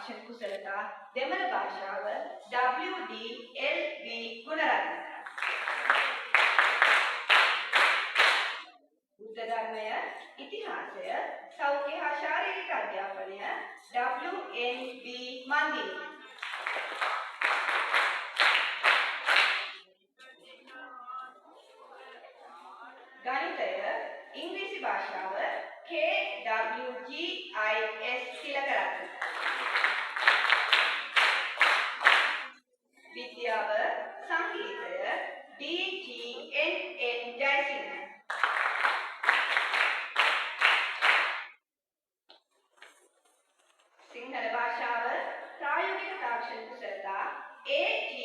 තාක්ෂණ කුසලතා දෙමළ භාෂාව WD LB ගුණරත්න. බුද්ධ ධර්මය ඉතිහාසය සෞඛ්‍ය හා ශාරීරික අධ්‍යාපනය WNB මන්දිරි. ගණිතය ඉංග්‍රීසි භාෂාව KWGIS තිලකරත්න. විද්‍යාව සංගීතය DGNN ජයසිංහ. සිංහල භාෂාව ප්‍රායෝගික තාක්ෂණ කුසලතා AG